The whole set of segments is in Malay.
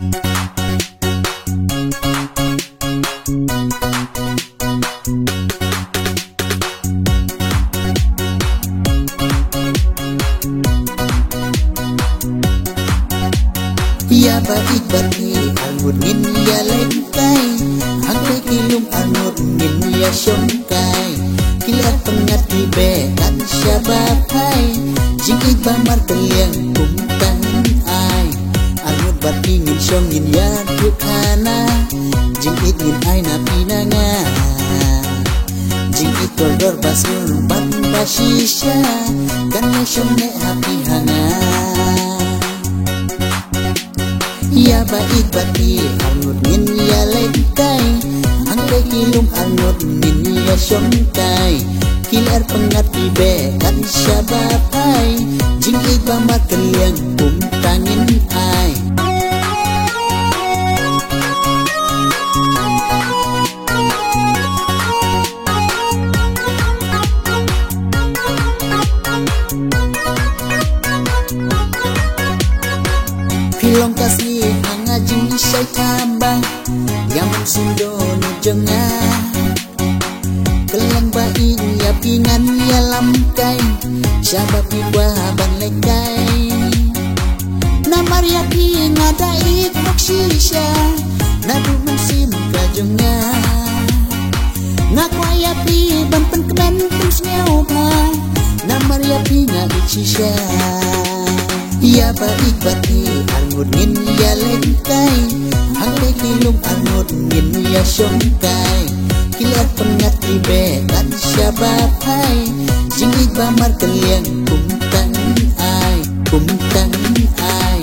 Ya baik bagi angut ngin ya lengkai Angkai kilum angut ngin ya syongkai Kilat pengat tibe kan syabab hai Jingit bamar keliang kumtang ai Angut bagi ngin syong ngin ya dukhana Jingit ngin ai na pinanga Jingit koldor basul bat basisya Kan ya syong ne hapi hanga Ya baik bagi angut ngin ya lengkai Angkai kilum angut ngin ya syongkai Kilar pengat tibe kan syabab hai Jingit bamar keliang kumtangin ai Pilong kasih hanga jing isay tambang Yang sundo no jengah Kelang baik ya pingan ya lamkai Syabab ibaban lekai Namar ya pinga daik maksisya Nadu musim kajengah Ngakwa ya pi bampen kemen pusnyaw pa Namar ya pinga icisya Ya baik bagi angut ngin ya lengkai Angkai kilum angut ngin ya syongkai Kilat pengat tibe kan syabab hai Jingit bamar keliang kumtang ai Kumtang ai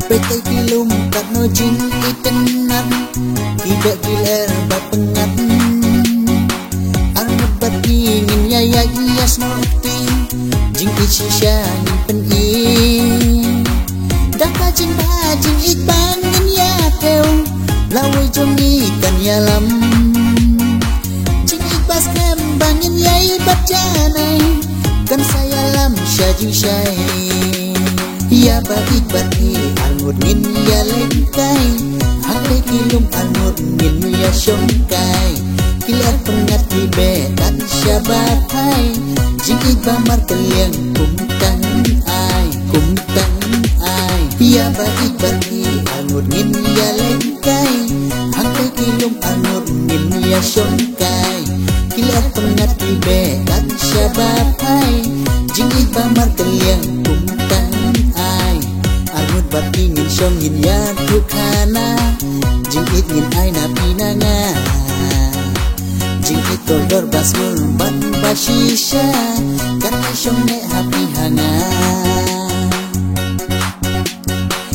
Petai kilum kat no jing itenat Tidak giler bapengat Angut bati ngin ya ya ias nokti Jing icisya nyimpen i Daka jing bajing ikbang ngin ya keu Lawai jong ikan ya lam Jing ikbas kembangin ya ibat janai Kan saya lam syajing syai Ya baik bagi angut ngin ya lengkai Angkai kilum angut ngin ya syongkai Kilat pengat tibe kan syabab hai Jingit bamar keliang kumtang ai Kumtang ai Ya baik bagi angut ngin ya lengkai Angkai kilum angut ngin ya syongkai Kilat pengat tibe kan syabab hai Jingit bamar keliang kumtang ai Angut bati ngin syong ngin ya dukhana Jingit ngin ai na pinanga Jingit koldor basmul bat basisya Kan ai syong ne hapi hanga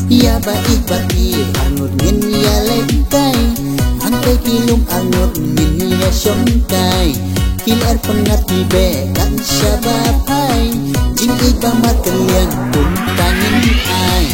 Ya baik bati angut ngin ya lengkai Angkai kilum angut ngin ya syongkai Kilar pengat tibe kan syabab hai Jingit bamar keliang kumtangin ai